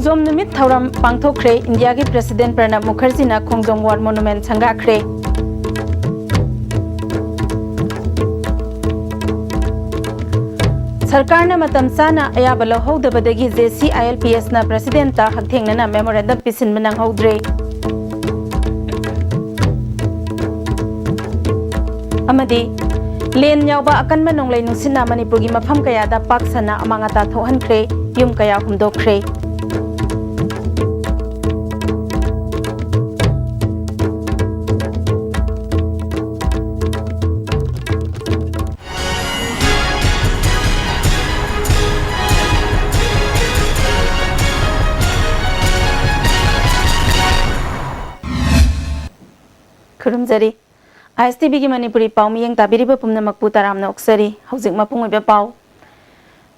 खोंजोम नुमित थौरम पांगथोखरे India की president Pranab Mukherjee ना खोंजोम वार monument संगाखरे सरकार ने मतम चाना अयाब लौहौदबदगी JCILPS ना प्रेसिडेंट ता हकथेंगना मेमोरेंडम पिसिन मनंगहौद्रे अमदी लेन यावबा अकनबा नोंगलै नुसिना मणिपुर की मफम कयादा पाकसना अमांगता थोहनख्रे युम कया हुमदोखरे खुरुमजरी ISTB की मणिपुरी पाव मियंग ताबिरिबा पुमनमकपु तारामना ओक्सरी हौजिक मपुंग ओइबा पाव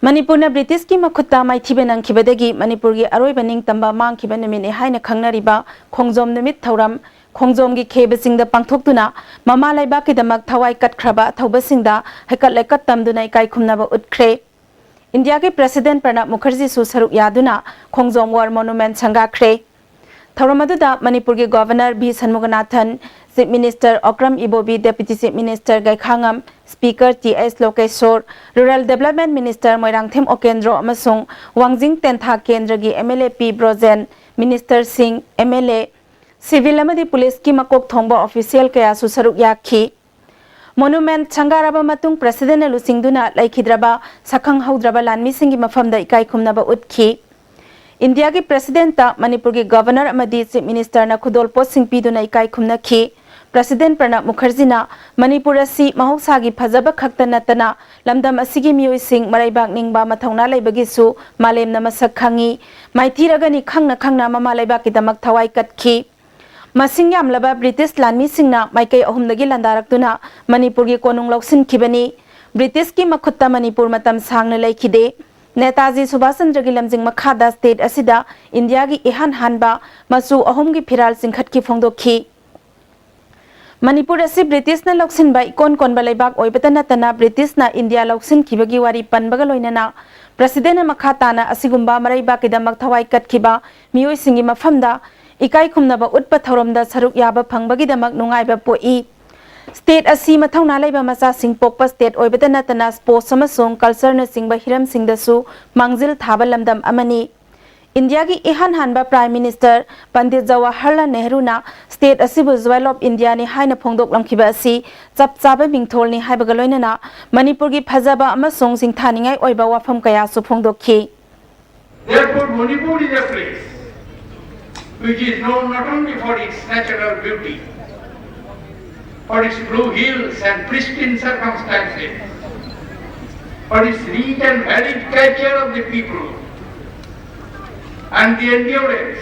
मणिपुरना ब्रिटिश की मखुत्ता माइथिबे नंखिबदगी मणिपुर की अरोइबा निंगतंबा मांगखिबा नुमिने हाइना खंगनरिबा खोंजोम नुमित थौरम खोंजोम की खेबसिंगदा पांगथोक्तुना ममा लैबाकिदमक थवाई कटख्रबा थौबसिंगदा हैकट लेकट तमदुना इकाई खुमनाबा उतख्रे इंडिया के प्रेसिडेंट प्रणब मुखर्जी सु सरुक यादुना खोंजोम वार मोनुमेंट संगाख्रे थौरमदुदा मणिपुर के गवर्नर भी Shanmuganathan chief minister Okram Ibobi deputy chief minister Gaikhangam speaker TS Lokeshwar rural development minister Moirangthem Okendro अमसुंग वांगजिंग तेंथा केंद्र की MLA P Brojen minister Singh MLA civil अमदी पुलिस की मकोक थोंबा ऑफिशियल कया सुसरुक याखी मोनुमेंट संगाराबा मतुंग प्रेसिडेंट लुसिंगदुना लैखिद्रबा सखंग हौद्रबा लानमिसिंगी मफमदा इकाई खुमनाबा उतखी इंडिया के प्रेसिडेंट ता मणिपुर के गवर्नर अमदी चीफ मिनिस्टर ना खुदोल पोस्टिंग पीदुना इकाई खुमनखी प्रेसिडेंट प्रणब मुखर्जी ना मणिपुर असि महौसागी फजबा खक्त नतना लमदम असिगी मियोइसिंग मराइबाग निंगबा मथौना लैबगिसु मालेमना मसक खंगी माइथिरगनी खंगना खंगना ममा लैबाकिदमक थवाई कटखी मसिंग यामलबा ब्रिटिश लानमिसिंगना माइकई अहुमदगी लंदारक्तुना मणिपुर की कोनुंग लौसिनखिबनी ब्रिटिश की मखुत्ता मणिपुर मतम सांगना लैखिदे नेताजी सुभाष चंद्र की लमजिंग मखादा स्टेट असिदा इंडिया की इहान हानबा मसु अहुम की फिराल सिंखट की फोंदोखी मणिपुर असि ब्रिटिश ना लौसिनबा इकोन कोनबा लैबाक ओइबता नतना ब्रिटिश ना इंडिया लौसिनखिबगी वारी पनबगा लोइनना प्रेसिडेंट मखा ताना असिगुंबा मराइबाकिदमक थवाई कटखिबा मियोइसिंगी मफमदा इकाई खुमनबा उटपा थौरमदा सरुक याबा फंगबगिदमक नुंगाइबा पोई स्टेट असी मथौना लैबा मचा सिंग पोकपा स्टेट ओइबता नतना स्पोर्ट्स अमसुंग कल्चर न सिंगबा हिरम सिंगदसु मांगजिल थाबा लमदम अमनी इंडिया की इहान हानबा प्राइम मिनिस्टर पंडित जवाहरलाल नेहरू ना स्टेट असिबु ज्वेल ऑफ इंडिया ने हाइना फोंदोक लमखिबा असि चप चाबा मिंगथोल नि हाइबगा लोइनना मणिपुर की फजबा अमसुंग सिंगथानिंगाई ओइबा वाफम कया सु फोंदोखि Therefore, Manipur is a place which is known not only for its natural beauty, for its blue hills and pristine circumstances, for its rich and varied culture of the people, and the endurance,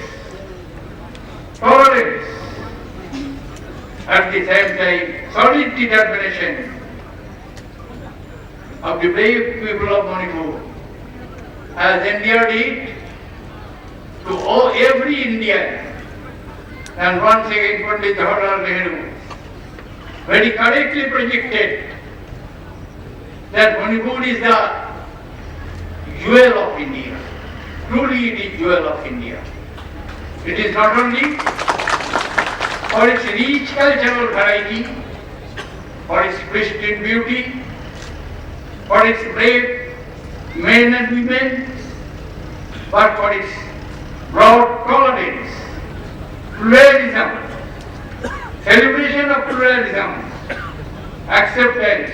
tolerance, at the same time solid determination of the brave people of Manipur has endeared it to every Indian. And once again Pandit Jawaharlal Nehru very correctly projected that Manipur is the jewel of India. Truly it is jewel of India. It is not only for its rich cultural variety, for its pristine beauty, for its brave men and women, but for its broad tolerance, pluralism, celebration of pluralism, acceptance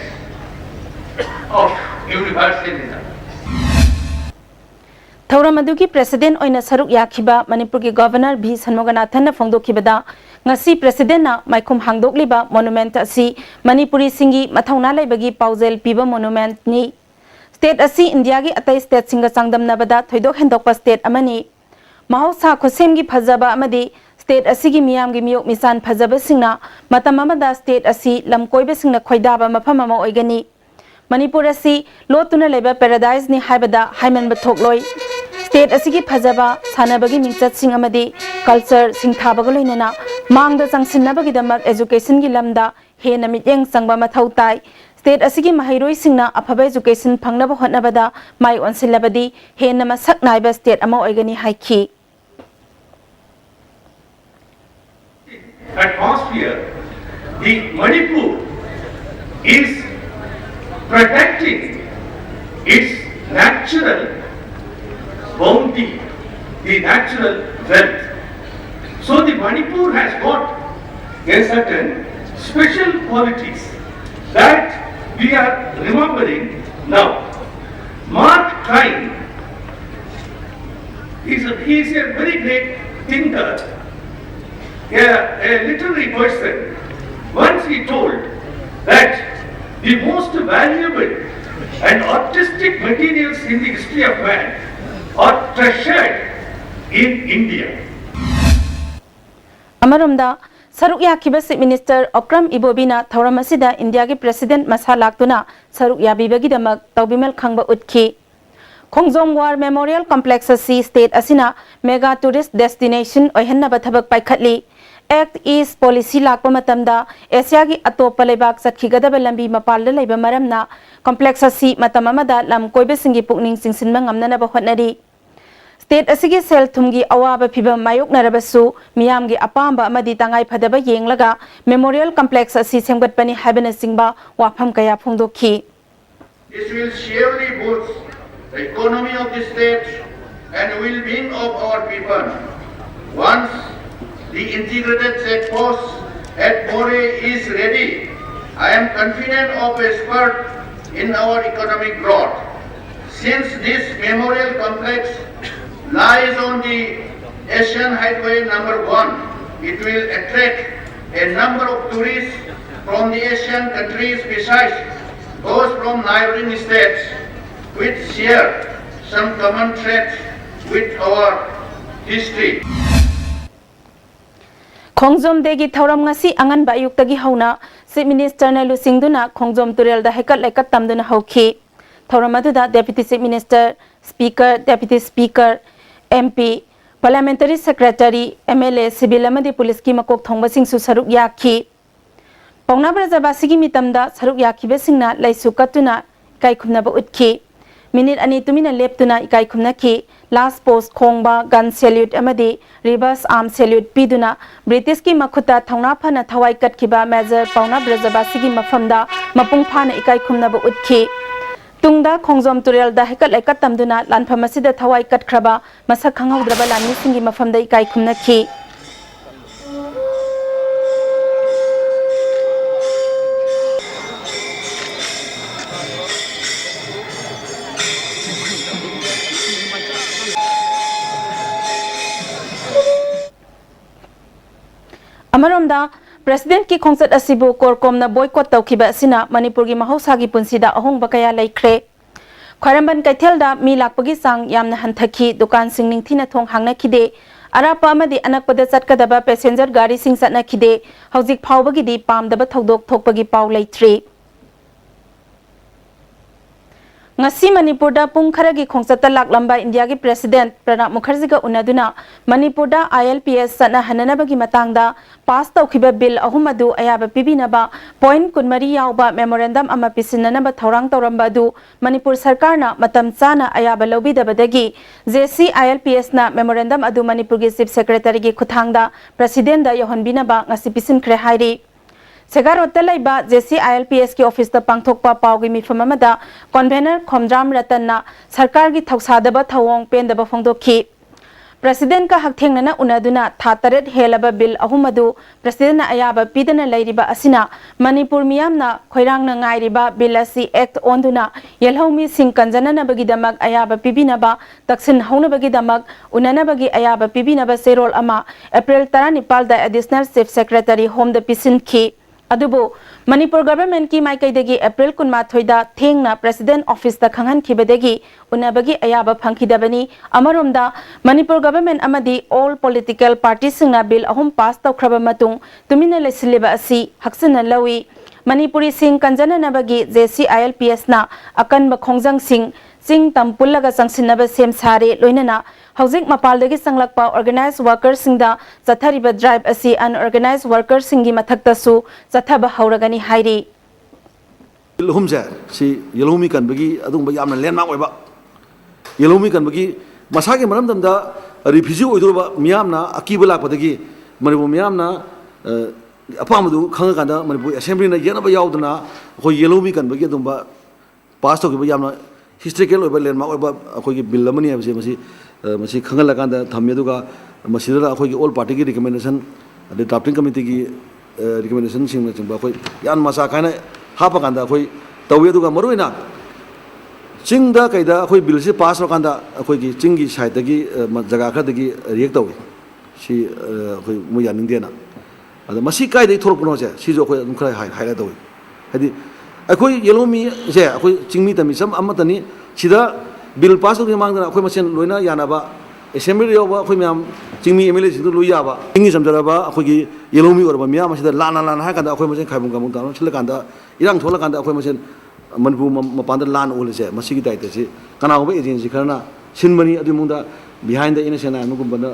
of universalism. थौरमदुगी president ओइना सरुक याखिबा मणिपुर की governor भी सन्मुगनाथन फोंदोखिबदा ngasi president na maikhum hangdokliba monument asi manipuri singi mathauना लैबगी पाउजेल पीबा monument ni state asi india gi atai state singa changdam nabada thoidok hendokpa state amani mahausa khosem gi phajaba amadi state asi gi miyam gi miyok misan phajaba singna matam amada state asi lamkoiba singna khoidaba mafam ama oigani manipur asi lotuna leba paradise ni haibada haiman bathokloi state asigi phajaba sanabagi mingchat sing amadi culture singthabaga loinana mangda changsinabagi damak education gi lamda hena mityeng changba mathau tai state asigi mahairoi singna aphaba education phangnaba hotnabada mai onsilabadi hena masak naiba state ama oigani haiki atmosphere, the Manipur is protecting its natural bounty, the natural wealth. So the Manipur has got a certain special qualities that we are remembering now. Mark Twain he is a very great thinker, a literary person. Once he told that the most valuable and artistic materials in the history of man are treasured in India. Amarumda Saruk Yakiba Chief Minister Okram Ibobina Thauram asida India ki President Masa Laktuna Saruk Yabibagi damak Taubimel Khangba Utki Khongjom War Memorial Complex asi state asina mega tourist destination oihanna bathabak paikhatli Act East Policy lakpa matamda Asia ki atopa lebak satkhigada lambi mapalda leiba maramna complex asi matam amada lam koibe singi pukning singsinma ngamnana ba hotnari State asigi sel thumgi awaba phibam mayok narabasu miyamgi apamba amadi tangai phadaba yenglaga Memorial Complex asi semgatpani habana singba wafam kaya phongdokhi This will surely boost the economy of the state and well-being of our people. Once the integrated checkpost at More is ready, I am confident of a spurt in our economic growth. Since this memorial complex lies on the Asian Highway number 1, it will attract a number of tourists from the Asian countries besides those from neighboring states which share some common traits with our history. Khongjom degi thauram ngasi angan ba ayuktagi hauna Chief Minister na lusingduna Khongjom turel da hekat lekat tamduna hauki thauram aduda Deputy Chief Minister Speaker Deputy Speaker MP Parliamentary Secretary MLA Civil amadi Police ki makok thongba singsu saruk yakhi Pauna Brajabasi ki mitamda saruk yakhi besingna laisu katuna kai khumna ba utki Minute ani tumina leptuna ikai khumna ki last post khongba gun salute amadi reverse arm salute piduna British ki makhuta thongna phana thawai katkiba Major Pauna Brajabasi ki mafamda mapung phana ikai khumna ba utki Tungda Khongjom turel da hekat lekat tamduna lanpham asida thawai katkraba masak khangaudraba lanmi singi mafamda ikai khumna ki Amaromda President ki khongchat asibu korkomna boycott tawkhiba asina Manipur gi mahausa gi punsida ahongba kaya laikre Khwaramban kaithelda mi lakpagi sang yamna hanthaki dukan sing ningthina thong hangna khide arapa amadi anakpada chatkadaba passenger gari sing satna khide haujik phawbagi di pamdaba thodok thokpagi paw laitri Ngasi Manipur da pung kharagi khongchata laklamba India gi President Pranab Mukherjee ga unaduna Manipur da ILPS sana hananabagi matangda pass tawkhiba bill ahumadu ayaba pibinaba point kunmari yawba memorandum ama pisinanaba thorang tawramba du Manipur sarkar na matam chana ayaba lobidabadagi JC ILPS na memorandum adu Manipur gi Chief Secretary gi khuthangda President da yohonbinaba ngasi pisinkhre hairi Segarota laiba JC ILPS ki office da pangthokpa pawgi mifam amada convener Khomjam Ratanna sarkar gi thoksadaba thawong pendaba phongdokhi President ka hakthengnana unaduna thataret helaba bill ahumadu President na ayaba pidana lairiba asina Manipur miyamna khoirangna ngairiba bill asi act onduna yelhomi sing kanjana bagi damak ayaba pibinaba taksin hauna bagi damak unana bagi ayaba pibinaba serol ama April 19 da additional chief secretary home the pisin ki Adubu Manipur government ki maikaidagi April 19 da thengna President office da khanghan khibadagi unabagi ayaba phangkhidabani amaromda Manipur government amadi all political parties singna bill ahum pass tawkhraba matung tumina lesiliba asi haksana lawi Manipuri sing kanjana nabagi JC ILPS na akan ba khongjang sing tampullaga sangsinaba sem sare loinana Housing mapaldagi sanglakpa organized workers singda zathariba drive asi unorganized workers singi mathakta su zathaba hauragani hairi Yelhomja si yelhomi kan bagi adung bagi amna landmark oiba yelhomi kan bagi masagi maramdamda refugee oidurba miyamna akiba lakpadagi Manipur miyamna अपामदु खंगकांदा Manipur assembly ना येनबा यावदना अखोई yellow मी कनबगी अदुंबा पास तो के यामना historical ओबा landmark ओबा अखोई bill अमनी है मसी खंगलकांदा थम्मे दुगा मसीदा अखोई ऑल पार्टी की रिकमेंडेशन द ड्राफ्टिंग कमिटी की रिकमेंडेशन सिंग चिंबा अखोई यान मसा खाना हापकांदा अखोई तवे दुगा मरुइना चिंगदा कैदा अखोई बिल से पास होकांदा अखोई की चिंगी साइड दगी जगह खरदगी रिएक्ट तवे सी अखोई मु यानिंगदेना अदा मसी कायदे थोरपनो से सिजो अखोई अदुम खरा हाइलाइट तवे हदि अखोई येलो मी से अखोई चिंगमी तमी सम अमतनी सिदा बिल पास होगी मांगदना अखोई मसेन लोइना यानाबा असेंबली योबा अखोई म्याम चिंगमी एमएलए सिदु लोइयाबा चिंगी समजराबा अखोई येलो मी ओरबा म्याम मसिदा लाना लाना हा कांदा अखोई मसेन खाइबुं गामुं तानो छिलकांदा इरांग थोलकांदा अखोई मसेन मनपुर मपान लान ओलसे मसीगी दायित्व से कनागुबा एजेंसी खरना सिनबनी अदुमुंदा बिहाइंड द इनोसेंट अमुगुंबना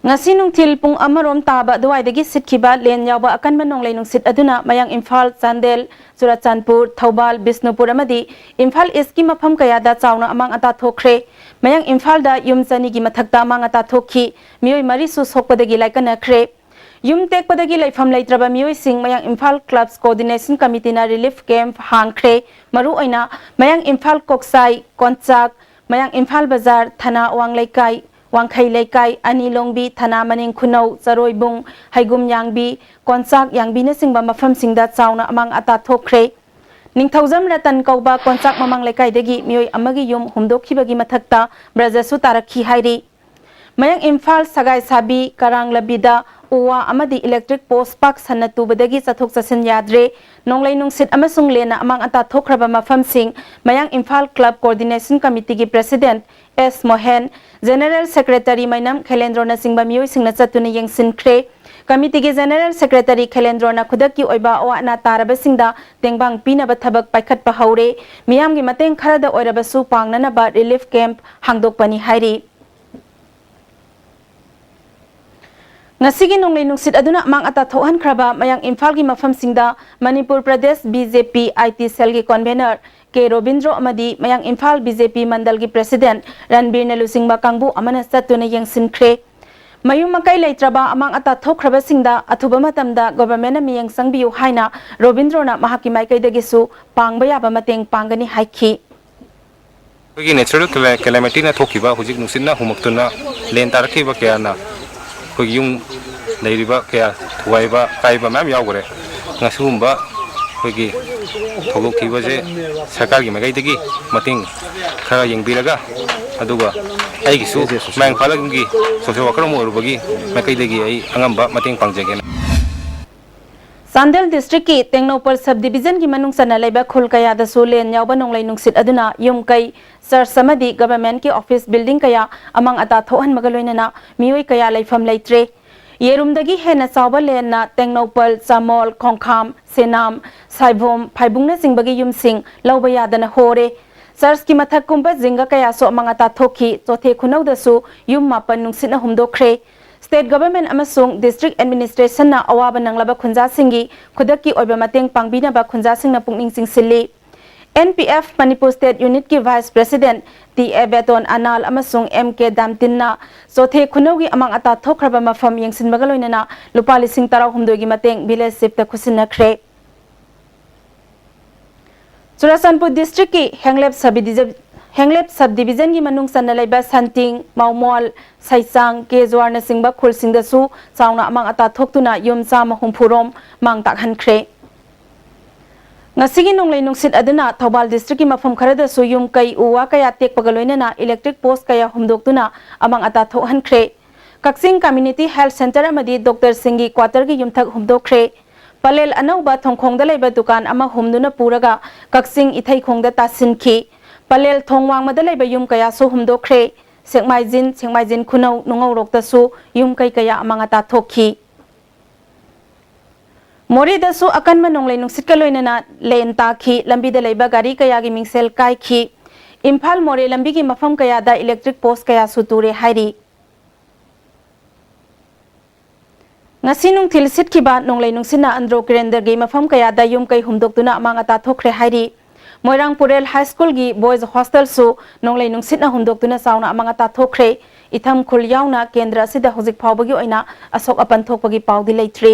ngasi nungthil pung amarom taba duwaidagi sitkiba len yawba akanba nonglai nungsit aduna mayang Imphal Chandel Churachandpur Thobal Bisnupur amadi Imphal East ki mafam kaya da chawna amang ata thokre mayang Imphal da yumchani gi mathakta amang ata thokhi mioi mari su sokpadagi laikana khre yum tekpadagi laifam laitraba mioi sing mayang Imphal Clubs Coordination Committee na relief camp hangkhre maru oina mayang Imphal Koksai Konchak mayang Imphal Bazar Thana Wanglaikai Wangkhai Laikai Ani Longbi Thana Maning Khunau Charoibung Haigum Yangbi Konchak Yangbi na singba mafam singda chawna amang ata thokre Ningthaujam Ratan Kauba Konchak mamang Laikai degi mioi amagi yum humdokhibagi mathakta brajasu tarakhi hairi mayang Imphal Sagai Sabi Karang Labida Uwa amadi electric post park sanatu badagi chathok chasin yadre nonglai nungsit amasung lena amang ata thokraba mafam sing mayang Imphal Club Coordination Committee ki President S Mohen General Secretary Mainam Khelendro na singba mioi singna chatuna yengsin khre Committee ki General Secretary Khelendro na khudaki oiba awa na taraba singda tengbang pina ba thabak paikhat pa haure miyam gi mateng kharada oiraba su pangna na ba relief camp hangdok pani hairi Ngasigi nonglai nungsit aduna mang ata thohan khraba mayang Imphal gi mafam singda Manipur Pradesh BJP IT cell gi convener K Robindro amadi mayang Imphal BJP mandal gi president Ranbir Nelusingba kangbu amana satuna yengsin khre mayum makai leitraba amang ata thokhraba singda athuba matamda government na miyang sangbiu haina Robindro na mahaki maikai dagisu pangba yaba mateng pangani haikhi natural calamity na thokiba hujik nusina humaktuna len tarakhiba kayana yung leiriba kaya thuwaiba kaiba mam yawgore ngasumba hoigi thogokhiba je sarkar gi magai dagi mating khara yengbiraga aduga aigi su mang phalaggi social worker mo rubagi makai dagi ai angamba mating pangjage Sandel district ki Tengnopal subdivision ki manung sana laiba khul kaya da solen yawba nonglai nungsit aduna yum kai sir samadi government ki office building kaya amang ata thohan magaloina na mioi kaya laifam laitre yerum dagi hena chawba len na Tengnopal Chamol Khongkham Senam Saibom Phaibungna singbagi yum sing lawba yadana hore Sars ki mathak kumba jinga kaya so amang ata thokhi chothe khunau da su yum mapan nungsina humdokre State government amasung district administration na awaba nanglaba khunja singi khudaki oiba mateng pangbina ba khunja singna pungning singsilli NPF Manipur State Unit ki Vice President T.A. Beton Anal amasung MK Damtin na sothe khunogi amang ata thokraba mafam yengsin magaloina na lupa lising taraw humdogi mateng village sipta khusinna khre Churachandpur district ki Henglep subdivision ki manung sanna laiba Santing Maumol Saisang Kezwar na singba khul singda su chawna amang ata thoktuna yum chama humpurom mang takhan khre Ngasigi nonglai nungsit aduna Thobal district ki mafam kharada su yum kai uwa kaya tek pagaloina na electric post kaya humdoktuna amang ata thokhan khre Kaksing Community Health Center amadi Dr. Singhi quarter gi yumthak humdokre Palel anauba thongkhongda laiba dukan ama humduna puraga Kaksing ithai khongda tasinki Palel thongwang madalai ba yum kaya so humdokre Sengmaijin khunau nungau rokta su yum kai kaya amang ata thokhi Mori da su akan manonglai nungsit kaloina na len takhi lambi da laiba gari kaya gi mingsel kai khi Imphal More lambi gi mafam kaya da electric post kaya su ture hairi Ngasi nung thil sit khiba nonglai nungsina andro kirender gi mafam kaya da yum kai humdoktuna amang ata thokre hairi Moirang Purel High School gi boys hostel su nonglai nungsit na humdoktuna sauna amang ata thokre इथम खुल याउना केंद्र असिदा हुजिक फावबगी ओइना असोक अपन थोकपगी पाउदी लेथ्री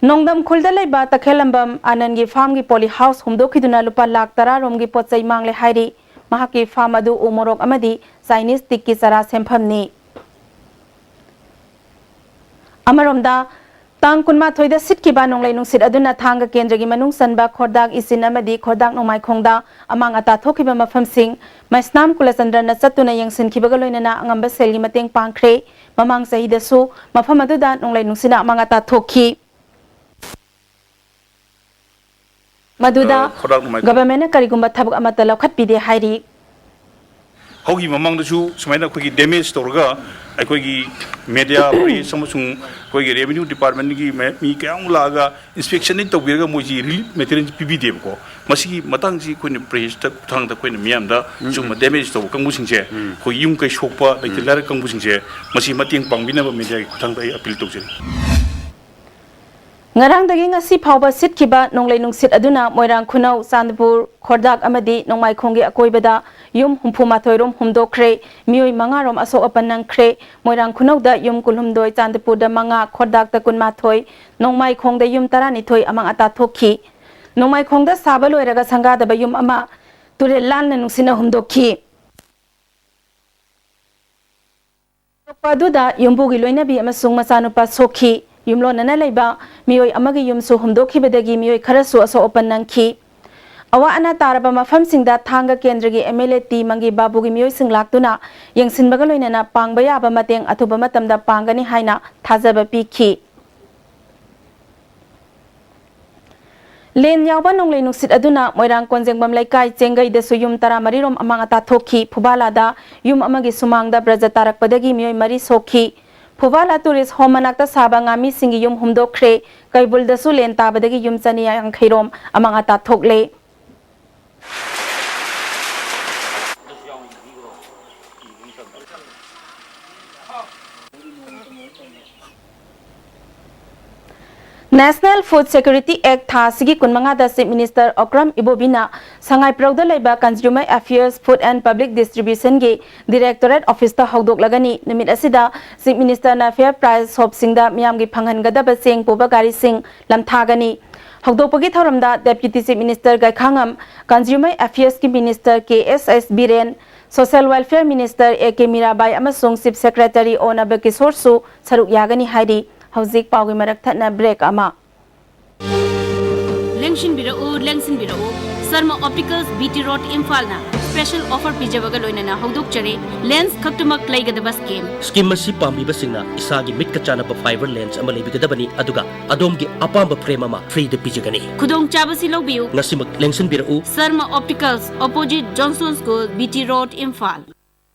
नोंदम खुलदा लेबा तखेलंबम आनंदगी farm की poly house हुमदोखिदुना लुपा lakh 10 रोमगी पोचै मांगले हाइरी महाकी farm अदु उमोरोक अमदी Chinese टिक्की चरा सेमफमनी अमरोमदा तांग कुनमा थोइदा सिटकिबा नोंगलै नुंसित अदुना थांग केंद्रगी मनुंग सनबा खोरदाग इसिन अमदी खोरदाग नोंमाई खोंगदा among अता थोखिबा मफमसिंग Maisnam कुलचंद्रन चतुना यंगसिनखिबगा लोइनना अंगंबा सेलगी मतेंग पांखरे ममांग सहिदसु मफम अदुदा नोंगलै नुंसिना among अता थोखी Madhuda government करिगुंबा थबक अमता लौखटपिदे हाइरी होगी ममंगदसु सुमाइना अखोगी डैमेज तौरगा अखोगी मीडिया प्रेस अमसुंग अखोगी रेवेन्यू डिपार्टमेंट की मी कयाम लागा इंस्पेक्शन तौबिरगा मोजी रिलीफ मटेरियल पिबिदेबको मसिगी मतंगसी अखोइने प्रेस त थांगदा अखोइने मियामदा सुम डैमेज तौ कंगुसिंगसे अखोई युम कै सोकपा लैतलार कंगुसिंगसे मसि मतेंग पांगबिनबा मीडिया की थांगदा appeal तौजरी ngarang dagi ngasi phawba sitkiba nonglei nungsit aduna moirang khunau chandpur khordak amadi nongmai khongi akoibada yum humphuma thoirom humdokre mioi mangarom asok apanang khre moirang khunau da yum kulhumdoi chandpur da manga khordak ta kunma thoi nongmai khongda yum tarani thoi amang ata thokhi nongmai khongda saba loiraga sanga da yum ama ture lan na nungsina humdokhi paduda yumbugi loinabi amasung masanupa sokhi yumlo nana leiba mioi amagi yumsu humdokhibadagi mioi kharasu aso open nangki awa ana taraba mafam singda thanga kendragi MLA T mangi babugi mioi singlaktuna yengsinbaga loinana pangbaya aba mateng athuba matamda pangani haina thajaba pikhi len yawba nonglei nuksit aduna moirang konjengbam laikai chengai de suyum tara marirom amang ata thokhi phubala da yum amagi sumangda braja tarak padagi mioi mari sokhi Pubala tourist home manakta saba ngami singi yum humdokre kaibul dasu len tabadagi yum chani ang khairom amang ata thokle National Food Security Act tha sigi kunmanga da Chief Minister Okram Ibobina sangai prawda laiba Consumer Affairs Food and Public Distribution ge Directorate Office ta hawdok lagani nimit asida Chief Minister na fair price shop singda miyam gi phanghan gadaba sing poba gari sing lamthagani hawdokpagi thoramda Deputy Chief Minister Gaikhangam Consumer Affairs ki Minister KSS Biren Social Welfare Minister AK Mirabai amasung Chief Secretary Onaba Kishore su saruk yagani hairi Hauzik paugi marak thatna break ama Lengshin birao Sarma Opticals BT Road Imphal na special offer pijabaga loinana hawdok chare lens khaktumak laigadaba scheme masi pambi basingna isagi mitka chanaba fiber lens ama leibigadabani aduga adomgi apamba frame ama free de pijagani khudong chabasi lobiu ngasimak Lengshin birao Sarma Opticals opposite Johnson School BT Road Imphal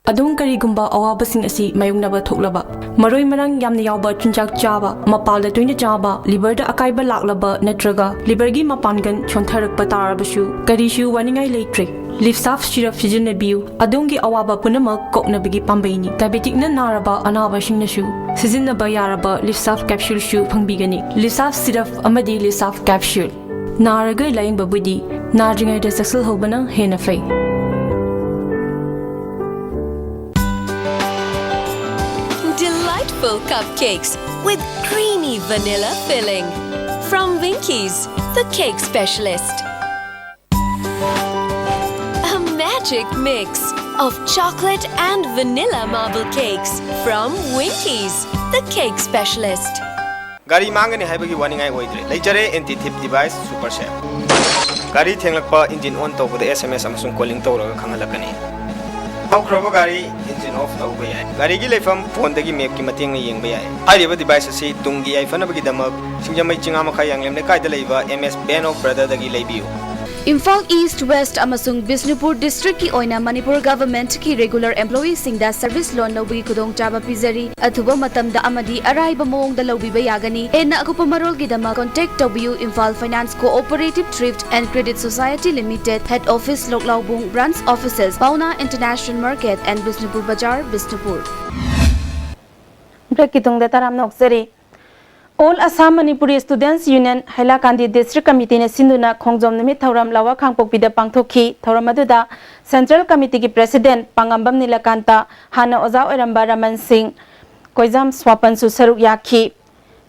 adung karigumba awabasing asi mayungnaba thoklaba maroi marang yamna yawba chunjak chaba mapalda toina chaba liver da akaiba laklaba natraga liver gi mapangan chontharakpa tarabasu karishu waningai leitre lift saf syrup sijinabiu adungi awaba punamak koknabigi pambaini diabetic na naraba anaba singnasu sijinaba yaraba lift saf capsule shu phangbigani lift saf syrup amadi lift saf capsule naraga laing babudi narjingai da saksal hobana hena fai Delightful cupcakes with creamy vanilla filling from Winkies, the cake specialist. A magic mix of chocolate and vanilla marble cakes from Winkies, the cake specialist. Gari mangani haibagi waningai oidre leijare anti thief device super safe gari thenglakpa engine on tawbada SMS amasung calling tawraga khangalakani hawkraba gari engine off tawba yai gari gi leifam phone dagi map ki mateng na yengba yai hairiba device asi tungi ai fanabagi damak singjamai chinga makha yanglemne kaida leiba MS Ben of Brother dagi leibiu Imphal East West amasung Bisnupur district ki oina Manipur government ki regular employees singda service loan lobigi kudong chaba pizari athuba matamda amadi araiba moong da lobiba yagani enna akupa marol gidama contact W Imphal Finance Cooperative Thrift and Credit Society Limited Head Office Loklaubung Branch Offices Pauna International Market and Bisnupur Bazaar Bisnupur Break ki tungde taram nokseri All Assam Manipuri Students Union Hailakandi District Committee ne sinduna khongjom numit thoram lawa khangpokpida pangthokhi thoram aduda Central Committee ki President Pangambam Nilakanta hana oza oiramba Raman Singh Koizam Swapan su saruk yakhi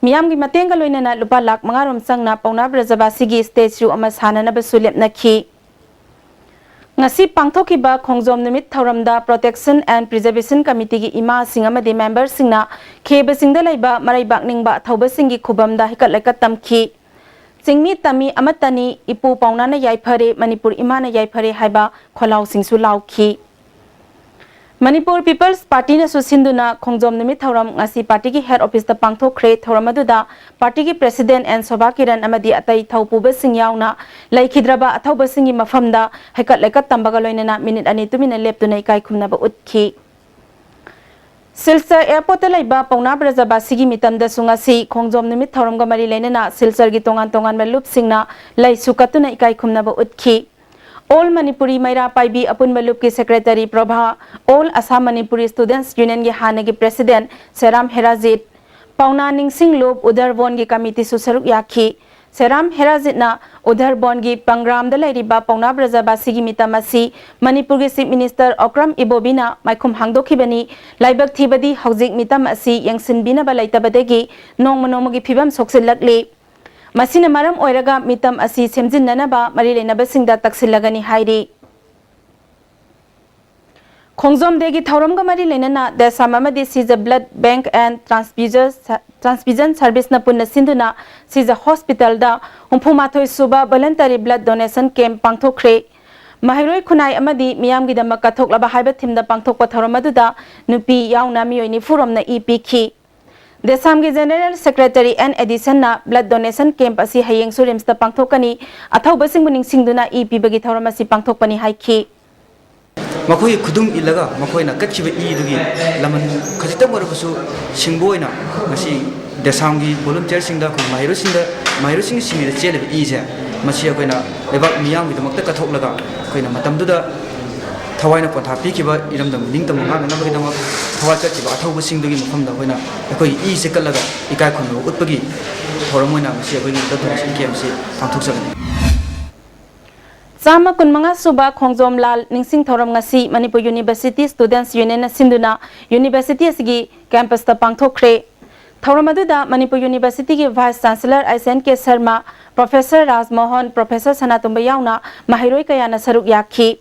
Miyam gi matenga loinana lupa lak mangarom sangna Pauna Brajabasi gi statue ama sanana basulep nakhi Ngasi pangthokiba khongjom numit thoramda Protection and Preservation Committee gi ima singamadi member singna kheba singda laiba maraibak ningba thauba singi khubamda hikat laikat tamki singmi tami amatani ipu pauna na yaifare Manipur ima na yaifare haiba kholau singsu lauki Manipur People's Party na susinduna khongjom numit thoram ngasi party gi head office da pangthokre thoramadu party gi president and Sobha Kiran amadi atai thaupuba singyauna laikhidraba athauba singi mafamda haikat laikat tambaga loinana minute ani tumina leptuna ikai khumna ba utki Silsar airport laiba Pauna Brajabasi gi mitamda sungasi khongjom numit thoram ga mari leinana Silsar gi tongan malup singna lai sukatuna ikai khumna ba utki All Manipuri Maira Paibi Apun Malup ki Secretary Prabha, All Assam Manipuri Students Union ki Hane ki President Seram Herazit, Pauna Ning Singh Lob Udharbon ki Committee Susaruk Yakhi, Seram Herazit na Udharbon ki Pangram Dalairiba Pauna Brajabasi ki Mitamasi, Manipur ki Chief Minister Okram Ibobina, Maikum Hangdoki Bani, Laibak Thibadi Hauzik Mitamasi, Yang Sinbina Balaitabadegi, Nong Manomogi Pibam Soksilakli. Masina maram oiraga mitam asi semjinnanaba mari leinaba singda taksilagani hairi Khongjom degi thauramga mari leinana desam amadi is a blood bank and transfusion service na punna sinduna is a hospital da humpumathoi suba voluntary blood donation camp pangthokre Mahiroi khunai amadi miyamgi damak kathoklaba haiba thimda pangthokpa thauramadu nupi yauna miyoi furom na epk Desam ki General Secretary and Edison na blood donation camp asi hayeng surims ta pangthokani athau basing muning singduna EP bagi thoramasi pangthokpani haiki Makoi kudum ilaga makoi na kachiba I dugi laman khajita marabasu singboina masi desam gi volunteer singda ku mahiro sing simira chele I je masi akoina lebak miyam gi damakta kathok koina matamduda Tawaina Pota Pikiba, Iram Ningtam, Namagam, Tawaka, Atova Sing the from the winner, a easy color, Ikakun, Utpagi, Horomona, KMC, and took 7. Sama Kunmanga Suba Khongjom Lal Ningsing Thoram Ngasi Manipur University Students Union Sinduna University Asigi Campus the Pangthokre Thoramaduda Manipur University ki Vice Chancellor SNK Sharma Professor Raj Mohan Professor Sanatumba Yauna Mahiroi Kayana Saruk Yakhi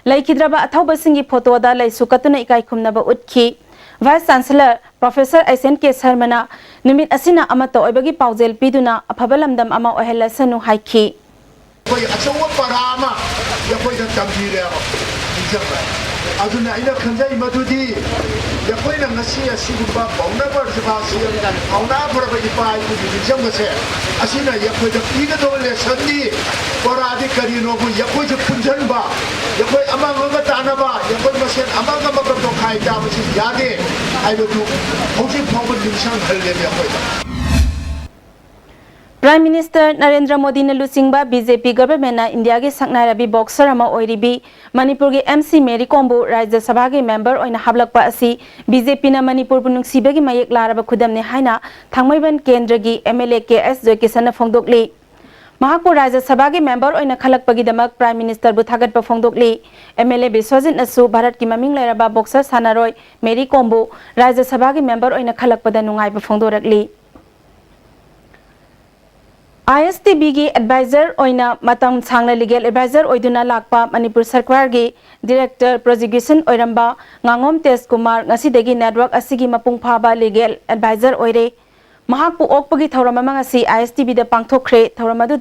Laikhidraba athauba singi photo da lai sukatuna ikai khumnaba utki Vice Chancellor Professor SNK Sharma numit asina amato oibagi paujel piduna aphabalamdam ama ohela sanu haiki koi achawa parama ya koi da tambire aduna ina khanjai madudi ya koi na ngasi asigumba bauna barjaba siya bauna barba ipai ku dijam gase asina ya koi da piga do lesson di poradi karino ku ya koi punjan ba ya koi amang ga tanaba ya koi masen amang ga to khai ta masi yade ai do hoji phawon dinsang halle ya koi Prime Minister Narendra Modi na lusingba BJP government na India ge sakna rabi boxer ama oiribi Manipur ge MC Mary Kombu Rajya Sabha ge member oina hablakpa asi BJP na Manipur bunung sibe ge mayek laraba khudam ne haina thangmaiban kendra gi MLA KS Joykisan na phongdokli Mahakpur Rajya Sabha ge member oina khalakpagi damak Prime Minister bu thagat pa phongdokli MLA Biswajit Nasu Bharat ki maming lairaba boxer Sanaroi Mary Kombu Rajya Sabha ge member oina khalakpada nungai pa phongdorakli ISTB ki advisor oina matang sangna legal advisor oiduna lakpa Manipur Sarkar gi director prosecution oiramba ngangom Tej Kumar ngasi degi network asigi mapung phaba legal advisor oire mahakpu okpagi thauramama ngasi ISTB da pangthokre thauramadu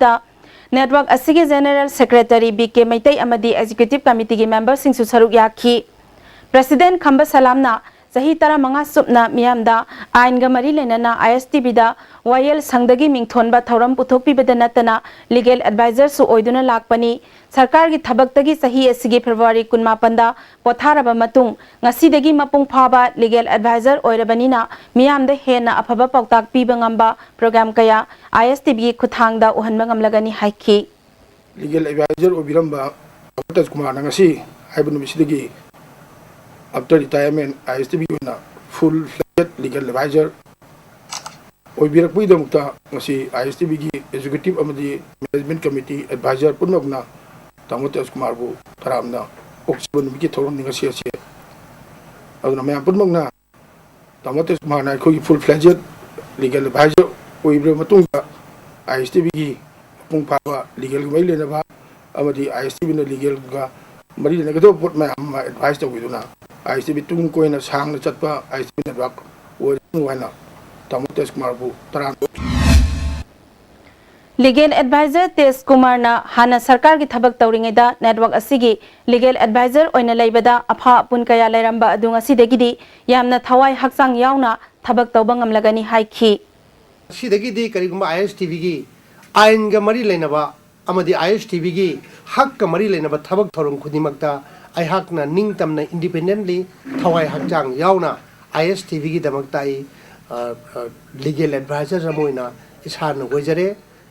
network asigi general secretary BK Maitai amadi executive committee gi member sing su saruk yakhi president Khamba Salamna Sahi tara manga supna miyamda ain ga mari lenana ISTB da YL sangdagi mingthonba thoram puthokpi bedanatana legal advisor su oiduna lakpani sarkar gi thabaktagi sahi asigi February 18 da potharaba matung ngasi dagi mapung phaba legal advisor oirabanina miyamda hena aphaba pautak piba ngamba program kaya ISTB gi khuthangda uhanba ngamlagani haiki legal advisor obiramba Tej Kumar ngasi haibunu misidagi after retirement ISTB na full-fledged legal advisor ꯑꯣꯏꯕꯤꯔꯛꯄꯒꯤꯗꯃꯛꯇ ꯉꯁꯤ ISTBꯒꯤ executive ꯑꯃꯗꯤ management committee adviser ꯄꯨꯝꯅꯃꯛꯅ ꯇꯥꯃꯣ ꯇꯦꯖꯀꯨꯃꯥꯔꯕꯨ ꯇꯔꯥꯝꯅ ꯑꯣꯛꯆꯕ ꯅꯨꯃꯤꯠꯀꯤ ꯊꯧꯔꯝꯅꯤ ꯉꯁꯤ ꯑꯁꯤ ꯑꯗꯨꯅ ꯃꯌꯥꯝ ꯄꯨꯝꯅꯃꯛꯅ ꯇꯥꯃꯣ ꯇꯦꯖꯀꯨꯃꯥꯔꯅ ꯑꯩꯈꯣꯏꯒꯤ ꯐꯨꯜ ꯐ꯭ꯂꯦꯖꯦꯗ ꯂꯤꯒꯦꯜ ꯑꯦꯗꯚꯥꯏꯖꯔ ꯑꯣꯏꯕꯤꯔꯕ ꯃꯇꯨꯡꯗ ISTBꯒꯤ ꯃꯄꯨꯡ ꯐꯥꯕ ꯂꯤꯒꯦꯜꯒ ꯃꯔꯤ ꯂꯩꯅꯕ ꯑꯃꯗꯤ ISTBꯅ ꯂꯤꯒꯦꯜꯒ ꯃꯔꯤ ꯂꯩꯅꯒꯗꯕ ꯄꯣꯠ ꯃꯌꯥꯝ ꯑꯃ ꯑꯦꯗꯚꯥꯏꯁ ꯇꯧꯕꯤꯗꯨꯅ ISTB ꯇꯨꯡ ꯀꯣꯏꯅ ꯁꯥꯡꯅ ꯆꯠꯄ ISTB ꯅꯦꯠꯋꯥꯔꯛ ꯑꯣꯏꯔꯅꯨ ꯍꯥꯏꯅ ꯇꯥꯃꯣ ꯇꯦꯖꯀꯨꯃꯥꯔꯕꯨ ꯇꯔꯥꯝꯅ लीगल एडवाइजर तेज कुमार हाना सरकार की थबक तौरीदा नेटवर्क असिगी लीगल एडवाइजर ओइना लेबदा अफा अपुन कया लेरंबा अदुंग असिदगिदी यामना थवाई हक्सांग यावना थबक तौबा ngamlagani हाइखी सिदगिदी करिगुम ISTB की आइन ग मरी लेनबा अमदी ISTB की हक ग मरी लेनबा थबक थौरम खुदिमकता आइहाकना निंगतमना इंडिपेंडेंटली थवाई हक्सांग यावना ISTB की दमकता लीगल एडवाइजर रमोइना इसान गोजरे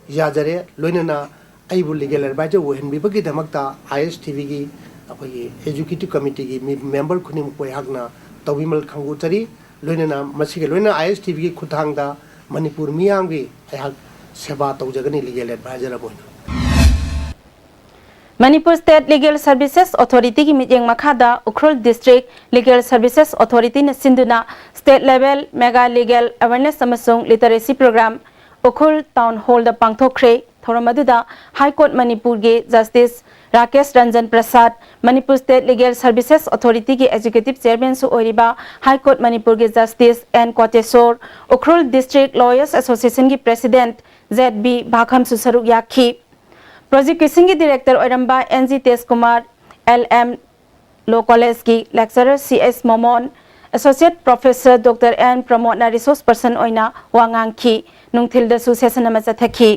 याजरे लोइनना आइबु लीगल एडवाइजर वहनबिबगिदमकता ISTB की अखोगी एजुकेटिव कमिटी की मेंबर खुनिम कोइ हकना तौबिमल खंगुचरी लोइनना मसिगे लोइना ISTB की खुथांगदा मणिपुर मियांगी अहक सेवा तौजगनी लीगल एडवाइजर अबोइना Manipur state legal services authority की मीटिंग मखादा Ukhrul district legal services authority ने सिंधुना state level mega legal awareness अमसुंग literacy programme Ukhrul town hall द पांगथोखरे थोरमदुदा हाई कोर्ट मणिपुर के justice Rakesh Ranjan Prasad Manipur state legal services authority के एग्जीक्यूटिव चेयरमैन सु ओरिबा हाई कोर्ट मणिपुर के justice N Koteshwar Ukhrul district lawyers association की प्रेसिडेंट ZB भाखम सु सरुक याखी प्रोसिक्यूशन की डायरेक्टर ओरंबा NG Tej Kumar LM law college की lecturer CS Momon associate professor doctor N Pramod ना रिसोर्स पर्सन ओइना वांगांखी नुंगथिल दसु सेशन अमा चथखी